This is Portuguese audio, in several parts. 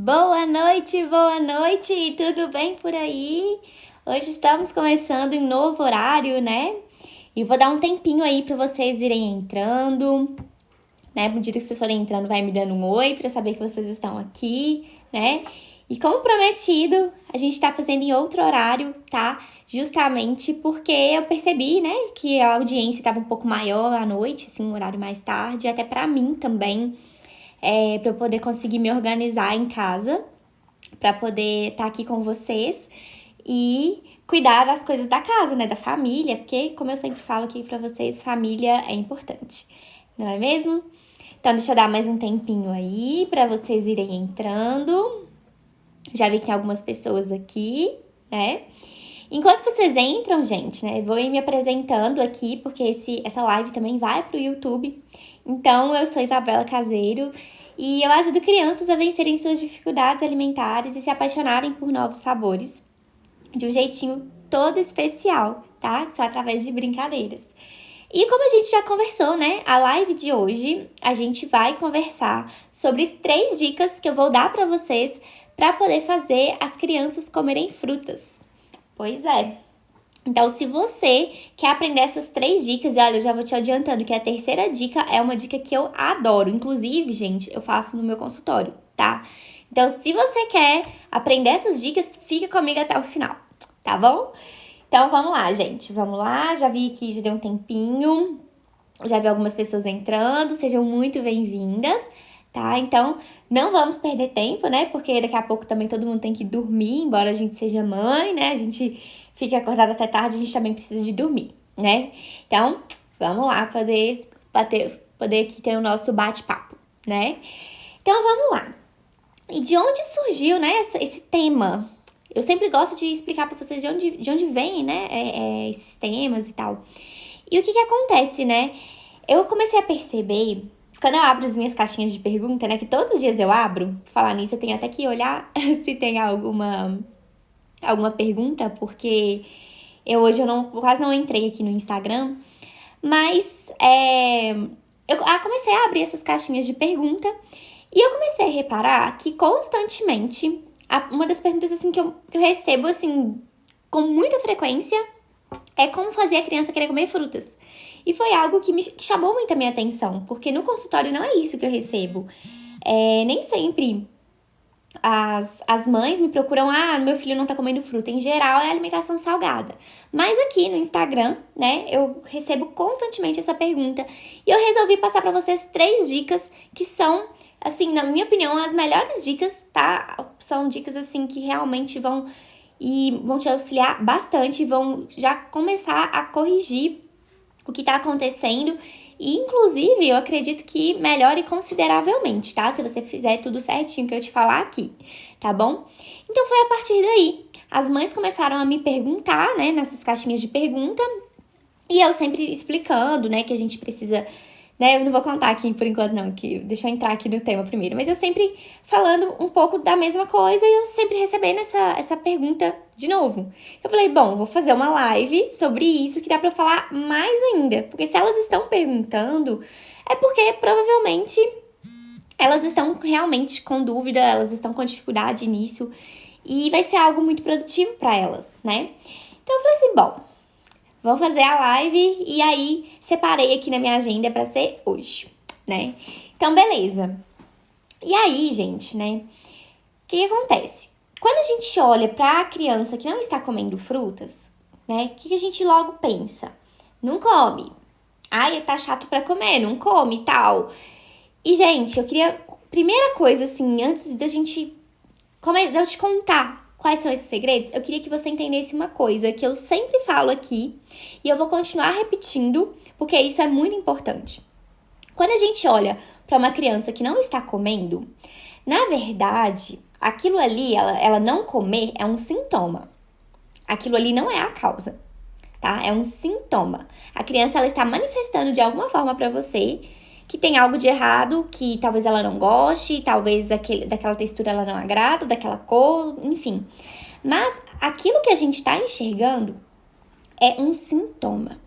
Boa noite, tudo bem por aí? Hoje estamos começando um novo horário, né? E vou dar um tempinho aí para vocês irem entrando, né? À medida que vocês forem entrando, vai me dando um oi para saber que vocês estão aqui, né? E como prometido, a gente tá fazendo em outro horário, tá? Justamente porque eu percebi, né, que a audiência estava um pouco maior à noite, assim, um horário mais tarde, até para mim também. Para eu poder conseguir me organizar em casa, para poder estar aqui com vocês e cuidar das coisas da casa, né, da família, porque, como eu sempre falo aqui para vocês, família é importante, não é mesmo? Então, deixa eu dar mais um tempinho aí para vocês irem entrando. Já vi que tem algumas pessoas aqui, né? Enquanto vocês entram, gente, né, eu vou ir me apresentando aqui, porque essa live também vai pro YouTube. Então, eu sou Isabela Caseiro e eu ajudo crianças a vencerem suas dificuldades alimentares e se apaixonarem por novos sabores de um jeitinho todo especial, tá? Só através de brincadeiras. E como a gente já conversou, né, a live de hoje, a gente vai conversar sobre 3 dicas que eu vou dar para vocês para poder fazer as crianças comerem frutas. Pois é. Então, se você quer aprender essas 3 dicas, e olha, eu já vou te adiantando que a terceira dica é uma dica que eu adoro. Inclusive, gente, eu faço no meu consultório, tá? Então, se você quer aprender essas dicas, fica comigo até o final, tá bom? Então, vamos lá, gente. Vamos lá. Já vi que já deu um tempinho. Já vi algumas pessoas entrando. Sejam muito bem-vindas, tá? Então, não vamos perder tempo, né? Porque daqui a pouco também todo mundo tem que dormir, embora a gente seja mãe, né? A gente fica acordado até tarde, a gente também precisa de dormir, né? Então, vamos lá poder aqui ter o nosso bate-papo, né? Então, vamos lá. E de onde surgiu, né, esse tema? Eu sempre gosto de explicar para vocês de onde vem, né, esses temas e tal. E o que acontece, né? Eu comecei a perceber, quando eu abro as minhas caixinhas de pergunta, né, que todos os dias eu abro, falar nisso, eu tenho até que olhar se tem alguma pergunta, porque hoje eu quase não entrei aqui no Instagram, mas eu comecei a abrir essas caixinhas de pergunta e eu comecei a reparar que constantemente, uma das perguntas assim que eu recebo assim com muita frequência é como fazer a criança querer comer frutas. E foi algo que chamou muito a minha atenção, porque no consultório não é isso que eu recebo. Nem sempre as mães me procuram, meu filho não tá comendo fruta. Em geral, é alimentação salgada. Mas aqui no Instagram, né, eu recebo constantemente essa pergunta. E eu resolvi passar pra vocês 3 dicas que são, assim, na minha opinião, as melhores dicas, tá? São dicas, assim, que realmente vão te auxiliar bastante e vão já começar a corrigir o que tá acontecendo. E, inclusive, eu acredito que melhore consideravelmente, tá? Se você fizer tudo certinho que eu te falar aqui, tá bom? Então, foi a partir daí. As mães começaram a me perguntar, né, nessas caixinhas de pergunta. E eu sempre explicando, né, que a gente precisa, né, eu não vou contar aqui por enquanto não, deixa eu entrar aqui no tema primeiro. Mas eu sempre falando um pouco da mesma coisa e eu sempre recebendo essa pergunta de novo. Eu falei, bom, vou fazer uma live sobre isso que dá pra falar mais ainda. Porque se elas estão perguntando, é porque provavelmente elas estão realmente com dúvida, elas estão com dificuldade nisso. E vai ser algo muito produtivo pra elas, né? Então eu falei assim, bom, vamos fazer a live e aí separei aqui na minha agenda pra ser hoje, né? Então, beleza. E aí, gente, né? O que acontece? Quando a gente olha para a criança que não está comendo frutas, né? O que a gente logo pensa? Não come. Ai, tá chato para comer, não come e tal. E, gente, eu queria... Primeira coisa, assim, antes da gente... de eu te contar quais são esses segredos, eu queria que você entendesse uma coisa que eu sempre falo aqui e eu vou continuar repetindo, porque isso é muito importante. Quando a gente olha para uma criança que não está comendo, na verdade, aquilo ali, ela não comer é um sintoma. Aquilo ali não é a causa, tá? É um sintoma. A criança, ela está manifestando de alguma forma para você que tem algo de errado, que talvez ela não goste, talvez daquela textura ela não agrada, daquela cor, enfim. Mas aquilo que a gente está enxergando é um sintoma,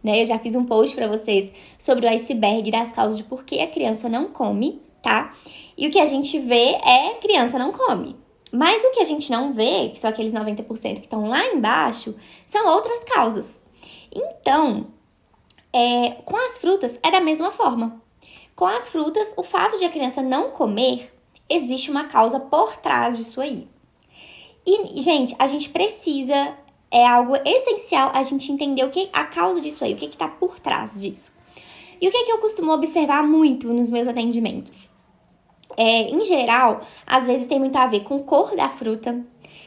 né? Eu já fiz um post para vocês sobre o iceberg das causas de por que a criança não come, tá? E o que a gente vê é criança não come. Mas o que a gente não vê, que são aqueles 90% que estão lá embaixo, são outras causas. Então, com as frutas é da mesma forma. Com as frutas, o fato de a criança não comer, existe uma causa por trás disso aí. E, gente, a gente precisa, é algo essencial a gente entender a causa disso aí, o que está por trás disso. E o que eu costumo observar muito nos meus atendimentos? Em geral, às vezes tem muito a ver com cor da fruta.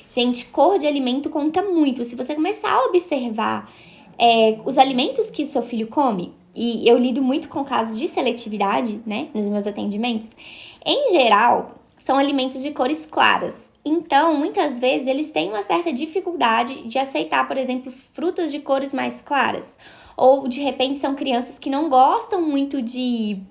Gente, cor de alimento conta muito. Se você começar a observar os alimentos que seu filho come, e eu lido muito com casos de seletividade, né, nos meus atendimentos, em geral, são alimentos de cores claras. Então, muitas vezes, eles têm uma certa dificuldade de aceitar, por exemplo, frutas de cores mais claras. Ou, de repente, são crianças que não gostam muito de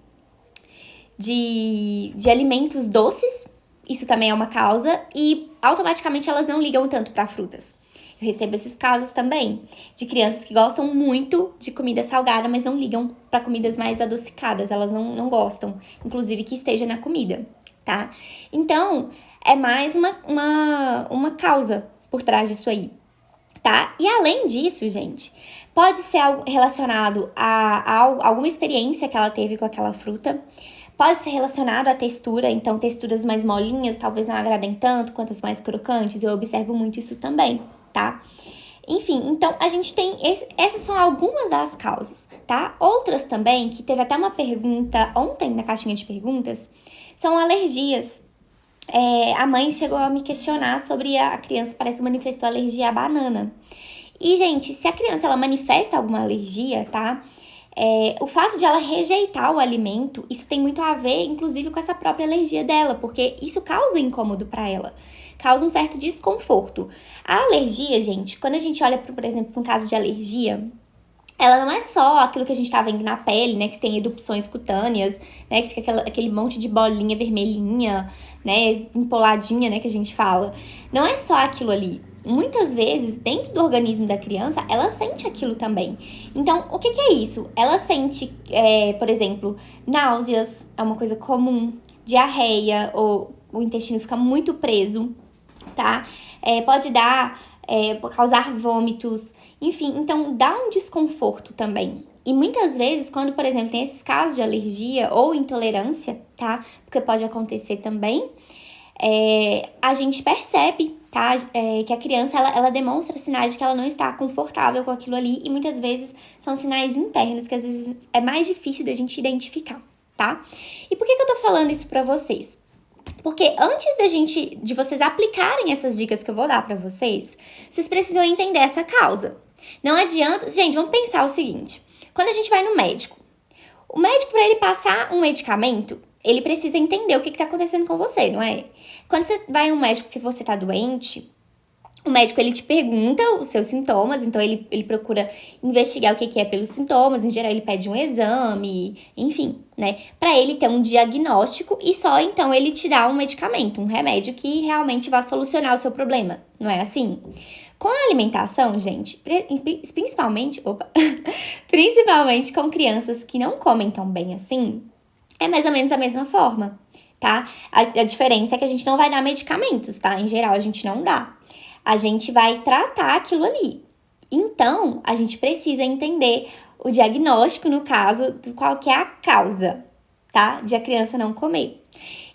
alimentos doces, isso também é uma causa, e automaticamente elas não ligam tanto para frutas. Eu recebo esses casos também, de crianças que gostam muito de comida salgada, mas não ligam para comidas mais adocicadas, elas não gostam, inclusive que esteja na comida, tá? Então, é mais uma causa por trás disso aí, tá? E além disso, gente, pode ser algo relacionado a alguma experiência que ela teve com aquela fruta. Pode ser relacionado à textura, então texturas mais molinhas talvez não agradem tanto quanto as mais crocantes. Eu observo muito isso também, tá? Enfim, então a gente tem... essas são algumas das causas, tá? Outras também, que teve até uma pergunta ontem na caixinha de perguntas, são alergias. A mãe chegou a me questionar sobre a criança parece que manifestou alergia à banana. E, gente, se a criança ela manifesta alguma alergia, tá? O fato de ela rejeitar o alimento, isso tem muito a ver, inclusive, com essa própria alergia dela, porque isso causa incômodo para ela, causa um certo desconforto. A alergia, gente, quando a gente olha, por exemplo, para um caso de alergia, ela não é só aquilo que a gente tá vendo na pele, né, que tem erupções cutâneas, né, que fica aquele monte de bolinha vermelhinha, né, empoladinha, né, que a gente fala. Não é só aquilo ali. Muitas vezes, dentro do organismo da criança, ela sente aquilo também. Então, o que é isso? Ela sente, por exemplo, náuseas, é uma coisa comum, diarreia, ou o intestino fica muito preso, tá? Pode causar vômitos, enfim, então dá um desconforto também. E muitas vezes, quando, por exemplo, tem esses casos de alergia ou intolerância, tá? Porque pode acontecer também, a gente percebe, tá? Que a criança, ela demonstra sinais de que ela não está confortável com aquilo ali, e muitas vezes são sinais internos que às vezes é mais difícil da gente identificar, tá? E por que eu tô falando isso pra vocês? Porque antes de vocês aplicarem essas dicas que eu vou dar pra vocês, vocês precisam entender essa causa. Não adianta... Gente, vamos pensar o seguinte. Quando a gente vai no médico, o médico, para ele passar um medicamento, ele precisa entender o que tá acontecendo com você, não é? Quando você vai a um médico que você tá doente, o médico, ele te pergunta os seus sintomas, então ele procura investigar o que é pelos sintomas, em geral ele pede um exame, enfim, né? Pra ele ter um diagnóstico e só então ele te dá um medicamento, um remédio que realmente vai solucionar o seu problema, não é assim? Com a alimentação, gente, principalmente com crianças que não comem tão bem assim, é mais ou menos a mesma forma, tá? A diferença é que a gente não vai dar medicamentos, tá? Em geral, a gente não dá. A gente vai tratar aquilo ali. Então, a gente precisa entender o diagnóstico, no caso, de qual que é a causa, tá? De a criança não comer.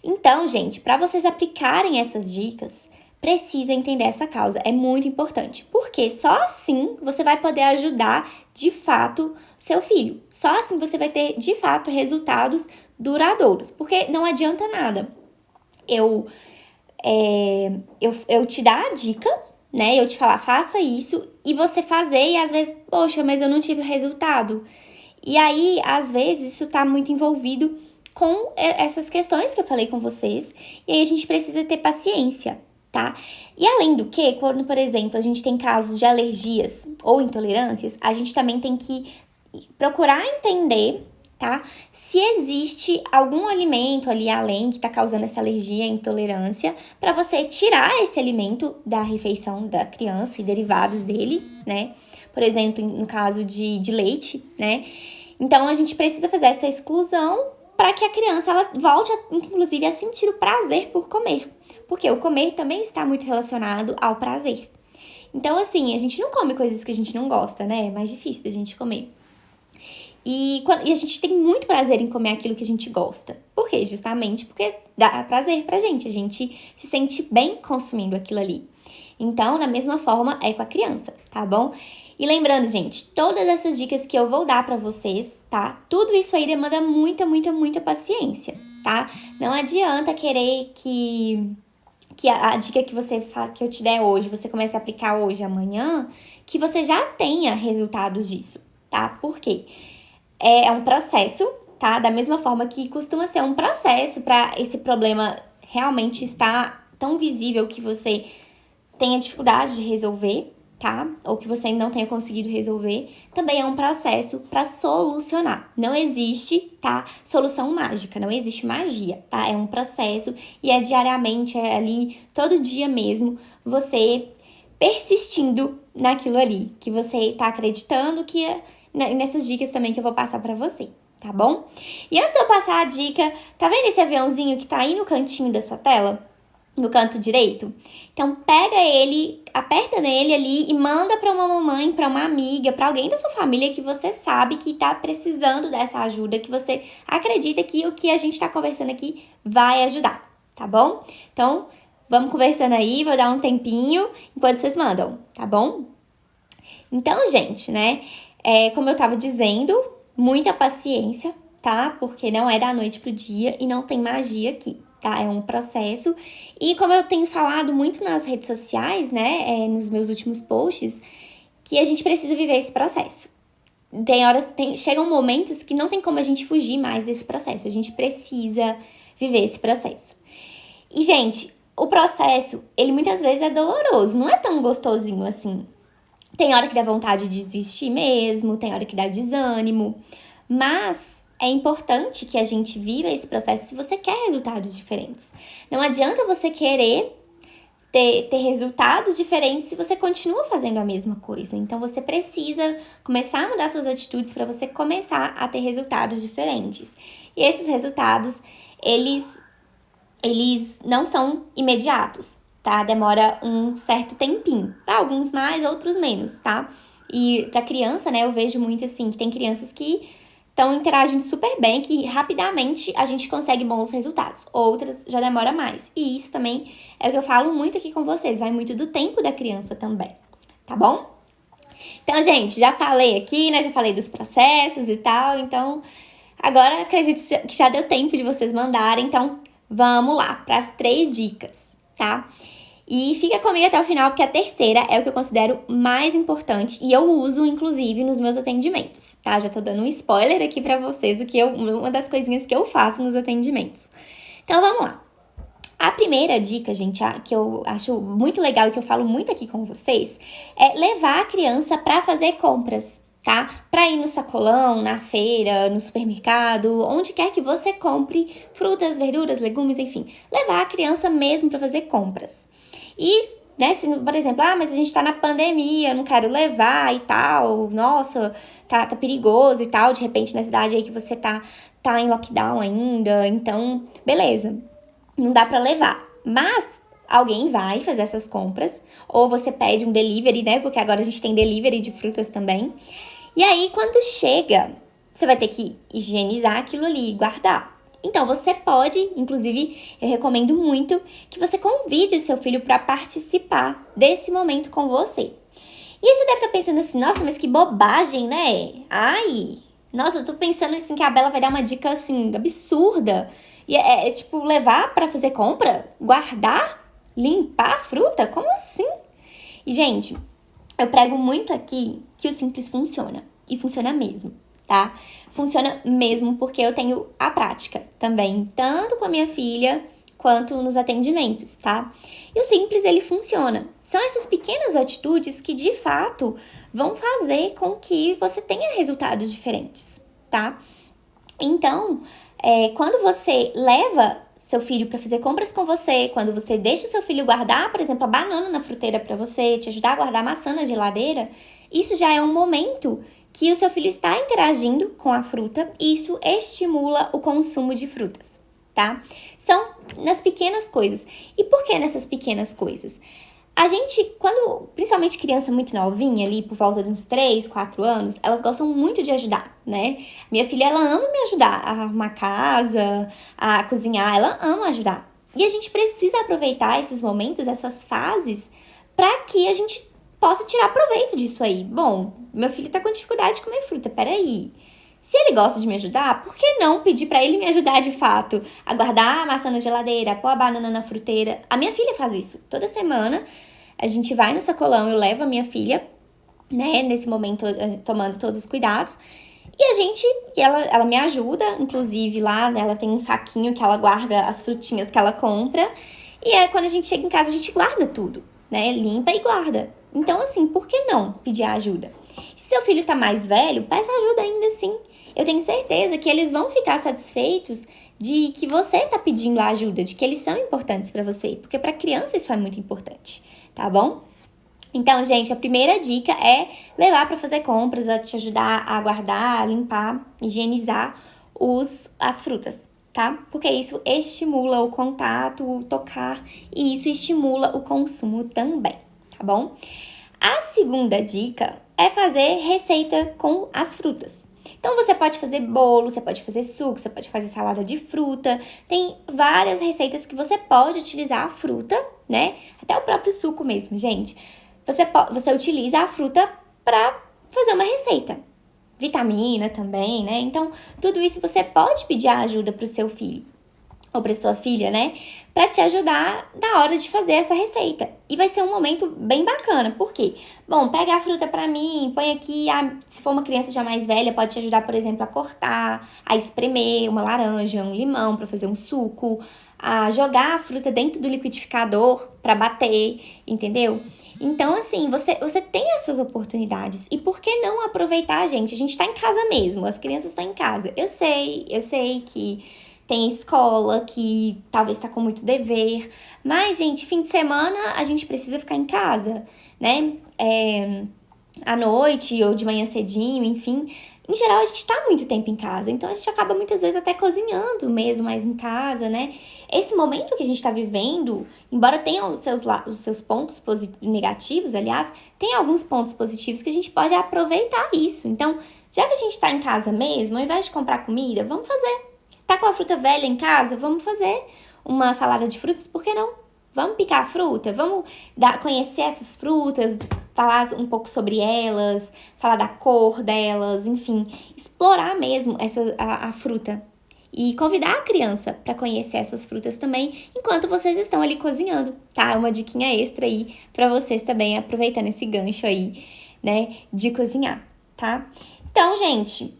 Então, gente, para vocês aplicarem essas dicas, precisa entender essa causa. É muito importante. Porque só assim você vai poder ajudar, de fato, seu filho. Só assim você vai ter, de fato, resultados duradouros. Porque não adianta nada eu te dar a dica, né? Eu te falar, faça isso, e você fazer, e às vezes, poxa, mas eu não tive resultado. E aí, às vezes, isso tá muito envolvido com essas questões que eu falei com vocês, e aí a gente precisa ter paciência, tá? E além do que, quando, por exemplo, a gente tem casos de alergias ou intolerâncias, a gente também tem que procurar entender, tá? Se existe algum alimento ali além que tá causando essa alergia, intolerância, para você tirar esse alimento da refeição da criança e derivados dele, né? Por exemplo, no caso de leite, né? Então, a gente precisa fazer essa exclusão para que a criança ela volte, inclusive, a sentir o prazer por comer. Porque o comer também está muito relacionado ao prazer. Então, assim, a gente não come coisas que a gente não gosta, né? É mais difícil da gente comer. E a gente tem muito prazer em comer aquilo que a gente gosta. Por quê? Justamente porque dá prazer pra gente. A gente se sente bem consumindo aquilo ali. Então, da mesma forma, é com a criança, tá bom? E lembrando, gente, todas essas dicas que eu vou dar pra vocês, tá? Tudo isso aí demanda muita, muita, muita paciência, tá? Não adianta querer que a dica que eu te der hoje, você comece a aplicar hoje, amanhã, que você já tenha resultados disso, tá? Por quê? É um processo, tá? Da mesma forma que costuma ser um processo para esse problema realmente estar tão visível que você tenha dificuldade de resolver, tá? Ou que você não tenha conseguido resolver, também é um processo para solucionar. Não existe, tá? Solução mágica, não existe magia, tá? É um processo e é diariamente, é ali, todo dia mesmo, você persistindo naquilo ali, que você tá acreditando que é nessas dicas também que eu vou passar pra você, tá bom? E antes de eu passar a dica, tá vendo esse aviãozinho que tá aí no cantinho da sua tela? No canto direito? Então, pega ele, aperta nele ali e manda pra uma mamãe, pra uma amiga, pra alguém da sua família que você sabe que tá precisando dessa ajuda, que você acredita que o que a gente tá conversando aqui vai ajudar, tá bom? Então, vamos conversando aí, vou dar um tempinho enquanto vocês mandam, tá bom? Então, gente, né? Como eu tava dizendo, muita paciência, tá? Porque não é da noite pro dia e não tem magia aqui, tá? É um processo. E como eu tenho falado muito nas redes sociais, né? Nos meus últimos posts, que a gente precisa viver esse processo. Chegam momentos que não tem como a gente fugir mais desse processo. A gente precisa viver esse processo. E, gente, o processo, ele muitas vezes é doloroso. Não é tão gostosinho assim. Tem hora que dá vontade de desistir mesmo, tem hora que dá desânimo, mas é importante que a gente viva esse processo se você quer resultados diferentes. Não adianta você querer ter resultados diferentes se você continua fazendo a mesma coisa. Então, você precisa começar a mudar suas atitudes para você começar a ter resultados diferentes. E esses resultados, eles não são imediatos, tá? Demora um certo tempinho. Para alguns mais, outros menos, tá? E pra criança, né, eu vejo muito assim, que tem crianças que estão interagindo super bem, que rapidamente a gente consegue bons resultados. Outras já demora mais. E isso também é o que eu falo muito aqui com vocês, vai muito do tempo da criança também, tá bom? Então, gente, já falei aqui, né, já falei dos processos e tal, então agora acredito que já deu tempo de vocês mandarem, então vamos lá para as 3 dicas, tá? E fica comigo até o final, porque a terceira é o que eu considero mais importante e eu uso, inclusive, nos meus atendimentos, tá? Já tô dando um spoiler aqui pra vocês uma das coisinhas que eu faço nos atendimentos. Então, vamos lá. A primeira dica, gente, que eu acho muito legal e que eu falo muito aqui com vocês, é levar a criança pra fazer compras, tá? Pra ir no sacolão, na feira, no supermercado, onde quer que você compre frutas, verduras, legumes, enfim. Levar a criança mesmo pra fazer compras. E, né, se, por exemplo, mas a gente tá na pandemia, eu não quero levar e tal, nossa, tá perigoso e tal, de repente na cidade aí que você tá em lockdown ainda, então, beleza, não dá pra levar. Mas alguém vai fazer essas compras, ou você pede um delivery, né, porque agora a gente tem delivery de frutas também. E aí, quando chega, você vai ter que higienizar aquilo ali e guardar. Então, você pode, inclusive, eu recomendo muito que você convide o seu filho para participar desse momento com você. E aí você deve estar pensando assim, nossa, mas que bobagem, né? Ai, nossa, eu tô pensando assim que a Bela vai dar uma dica assim, absurda. E tipo, levar para fazer compra? Guardar? Limpar a fruta? Como assim? E, gente, eu prego muito aqui que o simples funciona. E funciona mesmo, tá? Funciona mesmo porque eu tenho a prática também, tanto com a minha filha quanto nos atendimentos, tá? E o simples, ele funciona. São essas pequenas atitudes que, de fato, vão fazer com que você tenha resultados diferentes, tá? Então, quando você leva seu filho para fazer compras com você, quando você deixa o seu filho guardar, por exemplo, a banana na fruteira para você, te ajudar a guardar a maçã na geladeira, isso já é um momento que o seu filho está interagindo com a fruta e isso estimula o consumo de frutas, tá? São nas pequenas coisas. E por que nessas pequenas coisas? A gente, principalmente criança muito novinha, ali por volta de uns 3, 4 anos, elas gostam muito de ajudar, né? Minha filha, ela ama me ajudar a arrumar casa, a cozinhar, ela ama ajudar. E a gente precisa aproveitar esses momentos, essas fases, para que a gente possa tirar proveito disso aí. Bom, meu filho tá com dificuldade de comer fruta, peraí. Se ele gosta de me ajudar, por que não pedir para ele me ajudar de fato? A guardar a maçã na geladeira, pôr a banana na fruteira. A minha filha faz isso. Toda semana a gente vai no sacolão, eu levo a minha filha, né, nesse momento tomando todos os cuidados. E ela me ajuda, inclusive lá, né, ela tem um saquinho que ela guarda as frutinhas que ela compra. E quando a gente chega em casa, a gente guarda tudo, né, limpa e guarda. Então, assim, por que não pedir ajuda? Se seu filho tá mais velho, peça ajuda ainda assim. Eu tenho certeza que eles vão ficar satisfeitos de que você tá pedindo a ajuda, de que eles são importantes para você, porque para criança isso é muito importante, tá bom? Então, gente, a primeira dica é levar para fazer compras, a te ajudar a guardar, a limpar, higienizar as frutas, tá? Porque isso estimula o contato, o tocar, e isso estimula o consumo também, tá bom? A segunda dica é fazer receita com as frutas. Então, você pode fazer bolo, você pode fazer suco, você pode fazer salada de fruta. Tem várias receitas que você pode utilizar a fruta, né? Até o próprio suco mesmo, gente. Você utiliza a fruta para fazer uma receita. Vitamina também, né? Então, tudo isso você pode pedir ajuda para o seu filho ou para sua filha, né? Para te ajudar na hora de fazer essa receita. E vai ser um momento bem bacana. Por quê? Bom, pega a fruta para mim, põe aqui, se for uma criança já mais velha, pode te ajudar, por exemplo, a cortar, a espremer uma laranja, um limão para fazer um suco, a jogar a fruta dentro do liquidificador para bater, entendeu? Então, assim, você tem essas oportunidades. E por que não aproveitar, gente? A gente tá em casa mesmo, as crianças estão em casa. Eu sei que tem escola, que talvez tá com muito dever. Mas, gente, fim de semana a gente precisa ficar em casa, né? À noite ou de manhã cedinho, enfim. Em geral, a gente tá muito tempo em casa. Então, a gente acaba muitas vezes até cozinhando mesmo, mais em casa, né? Esse momento que a gente tá vivendo, embora tenha os seus pontos negativos, aliás, tem alguns pontos positivos que a gente pode aproveitar isso. Então, já que a gente tá em casa mesmo, ao invés de comprar comida, vamos fazer. Tá com a fruta velha em casa? Vamos fazer uma salada de frutas, por que não? Vamos picar a fruta, vamos conhecer essas frutas, falar um pouco sobre elas, falar da cor delas, enfim, explorar mesmo a fruta. E convidar a criança para conhecer essas frutas também, enquanto vocês estão ali cozinhando, tá? Uma diquinha extra aí para vocês também, aproveitando esse gancho aí, né, de cozinhar, tá? Então, gente,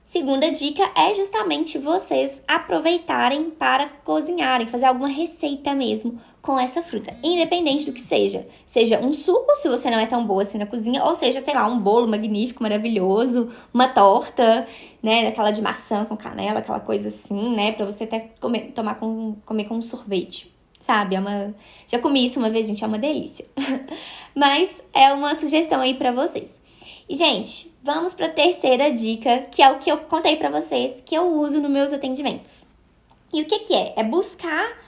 segunda dica é justamente vocês aproveitarem para cozinharem, fazer alguma receita mesmo com essa fruta, independente do que seja. Seja um suco, se você não é tão boa assim na cozinha, ou seja, sei lá, um bolo magnífico, maravilhoso, uma torta, né, daquela de maçã com canela, aquela coisa assim, né, pra você até comer com um sorvete, sabe? Já comi isso uma vez, gente, é uma delícia. Mas é uma sugestão aí pra vocês. E, gente, vamos para a terceira dica, que é o que eu contei para vocês, que eu uso nos meus atendimentos. E o que é? É buscar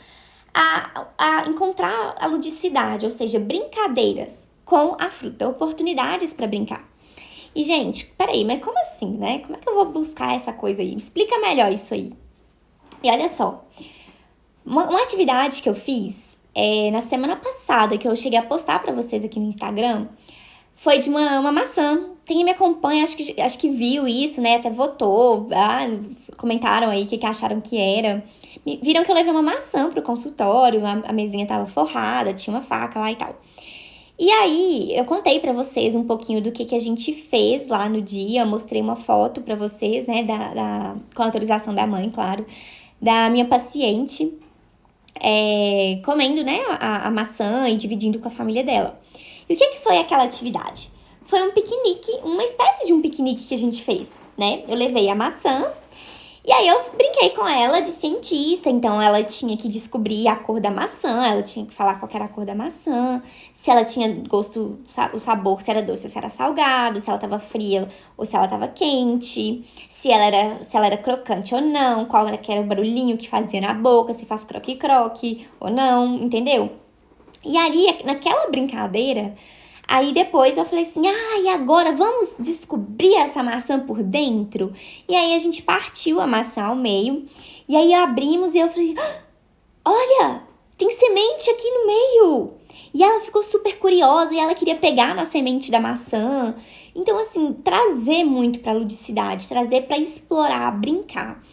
encontrar a ludicidade, ou seja, brincadeiras com a fruta, oportunidades para brincar. E, gente, peraí, mas como assim, né? Como é que eu vou buscar essa coisa aí? Me explica melhor isso aí. E olha só, uma atividade que eu fiz na semana passada, que eu cheguei a postar para vocês aqui no Instagram, foi de uma maçã. Quem me acompanha, acho que viu isso, né? Até votou, comentaram aí o que acharam que era. Viram que eu levei uma maçã pro consultório, a mesinha tava forrada, tinha uma faca lá e tal. E aí, eu contei pra vocês um pouquinho do que a gente fez lá no dia, mostrei uma foto pra vocês, né? Com a autorização da mãe, claro, da minha paciente, comendo, né, a maçã e dividindo com a família dela. E o que foi aquela atividade? Foi um piquenique, uma espécie de um piquenique que a gente fez, né? Eu levei a maçã E aí eu brinquei com ela de cientista, então ela tinha que descobrir a cor da maçã, ela tinha que falar qual que era a cor da maçã, se ela tinha gosto, o sabor, se era doce ou se era salgado, se ela tava fria ou se ela tava quente, se ela era crocante ou não, qual era que era o barulhinho que fazia na boca, se faz croque-croque ou não, entendeu? E ali, naquela brincadeira, aí depois eu falei assim, e agora vamos descobrir essa maçã por dentro? E aí a gente partiu a maçã ao meio, e aí abrimos e eu falei, olha, tem semente aqui no meio! E ela ficou super curiosa e ela queria pegar na semente da maçã. Então, assim, trazer muito pra ludicidade, trazer pra explorar, brincar.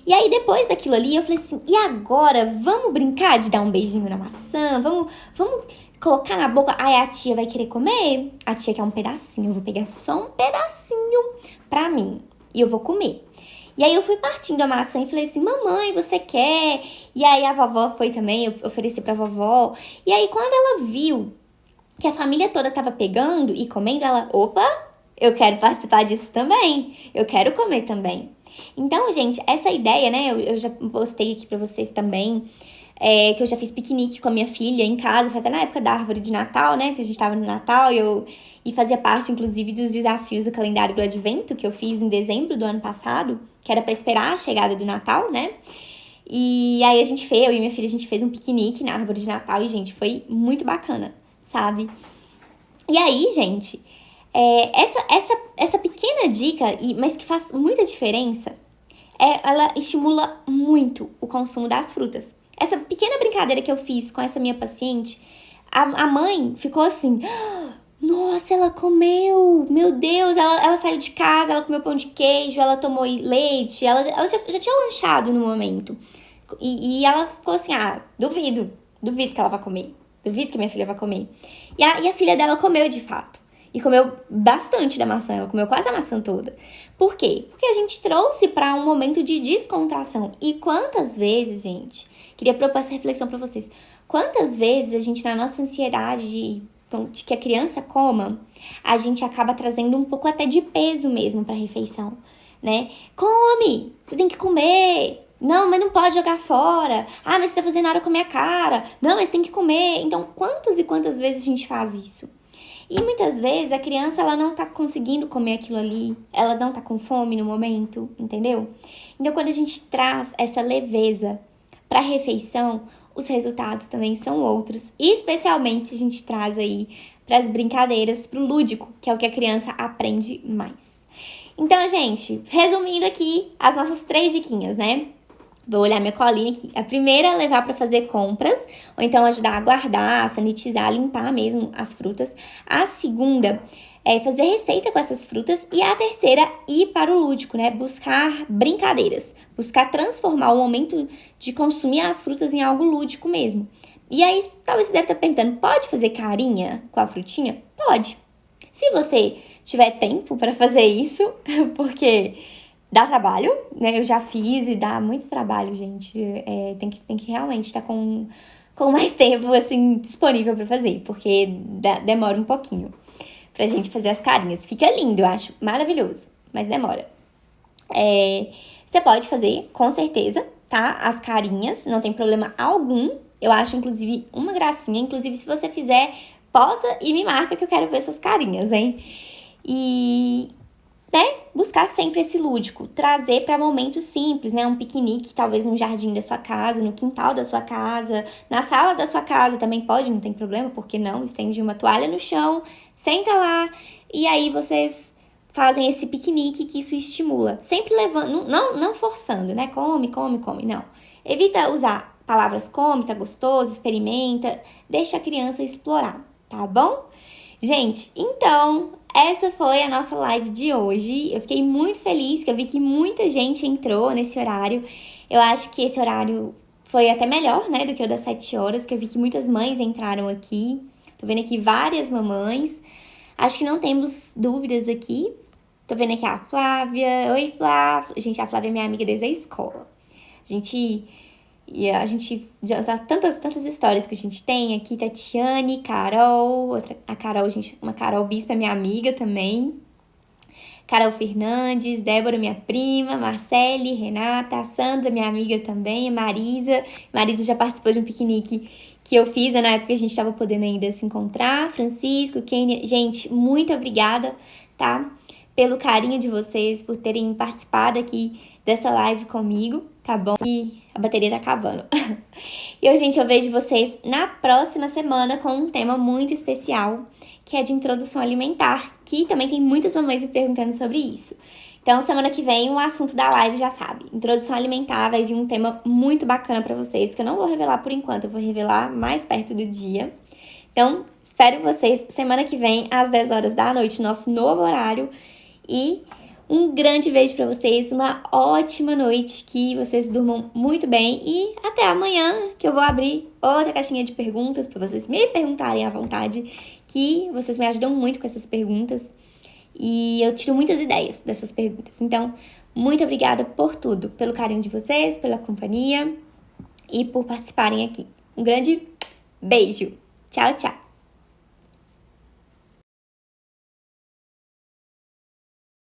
E aí, depois daquilo ali, eu falei assim, e agora? Vamos brincar de dar um beijinho na maçã? Vamos colocar na boca? Aí a tia vai querer comer? A tia quer um pedacinho. Eu vou pegar só um pedacinho pra mim. E eu vou comer. E aí eu fui partindo a maçã e falei assim, mamãe, você quer? E aí a vovó foi também, eu ofereci pra vovó. E aí quando ela viu que a família toda tava pegando e comendo, ela, opa, eu quero participar disso também. Eu quero comer também. Então, gente, essa ideia, né, eu já postei aqui pra vocês também, que eu já fiz piquenique com a minha filha em casa, foi até na época da árvore de Natal, né, que a gente tava no Natal, e fazia parte, inclusive, dos desafios do calendário do Advento, que eu fiz em dezembro do ano passado, que era pra esperar a chegada do Natal, né, e aí eu e minha filha, a gente fez um piquenique na árvore de Natal, e, gente, foi muito bacana, sabe? E aí, gente, essa pequena dica, mas que faz muita diferença, ela estimula muito o consumo das frutas. Essa pequena brincadeira que eu fiz com essa minha paciente, a mãe ficou assim, nossa, ela comeu, meu Deus, ela saiu de casa, ela comeu pão de queijo, ela tomou leite, ela já tinha lanchado no momento. E ela ficou assim, duvido que ela vai comer, duvido que minha filha vai comer. E a filha dela comeu de fato. E comeu bastante da maçã, ela comeu quase a maçã toda. Por quê? Porque a gente trouxe para um momento de descontração. E quantas vezes, gente, queria propor essa reflexão para vocês. Quantas vezes a gente, na nossa ansiedade de que a criança coma, a gente acaba trazendo um pouco até de peso mesmo para a refeição, né? Come! Você tem que comer! Não, mas não pode jogar fora. Mas você tá fazendo hora com a minha cara. Não, mas tem que comer. Então, quantas e quantas vezes a gente faz isso? E muitas vezes a criança, ela não tá conseguindo comer aquilo ali, ela não tá com fome no momento, entendeu? Então, quando a gente traz essa leveza pra refeição, os resultados também são outros. E especialmente se a gente traz aí pras brincadeiras, pro lúdico, que é o que a criança aprende mais. Então, gente, resumindo aqui as nossas 3 diquinhas, né? Vou olhar minha colinha aqui. A primeira é levar para fazer compras, ou então ajudar a guardar, sanitizar, limpar mesmo as frutas. A segunda é fazer receita com essas frutas. E a terceira, ir para o lúdico, né? Buscar brincadeiras. Buscar transformar o momento de consumir as frutas em algo lúdico mesmo. E aí, talvez você deve estar perguntando, pode fazer carinha com a frutinha? Pode. Se você tiver tempo para fazer isso, porque dá trabalho, né? Eu já fiz e dá muito trabalho, gente. Tem que realmente estar com mais tempo, assim, disponível pra fazer, porque demora um pouquinho pra gente fazer as carinhas. Fica lindo, eu acho maravilhoso, mas demora. Você pode fazer, com certeza, tá? As carinhas, não tem problema algum. Eu acho, inclusive, uma gracinha. Inclusive, se você fizer, posta e me marca que eu quero ver suas carinhas, hein? E buscar sempre esse lúdico, trazer para momentos simples, né? Um piquenique, talvez no jardim da sua casa, no quintal da sua casa, na sala da sua casa também pode, não tem problema, porque não? Estende uma toalha no chão, senta lá e aí vocês fazem esse piquenique que isso estimula. Sempre levando, não forçando, né? Come, não. Evita usar palavras come, tá gostoso, experimenta, deixa a criança explorar, tá bom? Gente, então, essa foi a nossa live de hoje. Eu fiquei muito feliz que eu vi que muita gente entrou nesse horário. Eu acho que esse horário foi até melhor, né, do que o das 7 horas, que eu vi que muitas mães entraram aqui. Tô vendo aqui várias mamães. Acho que não temos dúvidas aqui. Tô vendo aqui a Flávia. Oi, Flávia. Gente, a Flávia é minha amiga desde a escola. A gente já tá tantas histórias que a gente tem aqui, Tatiane, Carol, a Carol, gente, uma Carol Bispo é minha amiga também. Carol Fernandes, Débora, minha prima, Marcele, Renata, Sandra, minha amiga também, Marisa. Marisa já participou de um piquenique que eu fiz, na época que a gente estava podendo ainda se encontrar. Francisco, Kênia, gente, muito obrigada, tá? Pelo carinho de vocês, por terem participado aqui dessa live comigo, tá bom? E a bateria tá acabando. E, gente, eu vejo vocês na próxima semana com um tema muito especial, que é de introdução alimentar, que também tem muitas mamães me perguntando sobre isso. Então, semana que vem, o assunto da live já sabe. Introdução alimentar, vai vir um tema muito bacana pra vocês, que eu não vou revelar por enquanto, eu vou revelar mais perto do dia. Então, espero vocês semana que vem, às 10 horas da noite, nosso novo horário. E um grande beijo pra vocês, uma ótima noite, que vocês durmam muito bem. E até amanhã, que eu vou abrir outra caixinha de perguntas pra vocês me perguntarem à vontade, que vocês me ajudam muito com essas perguntas. E eu tiro muitas ideias dessas perguntas. Então, muito obrigada por tudo, pelo carinho de vocês, pela companhia e por participarem aqui. Um grande beijo. Tchau, tchau.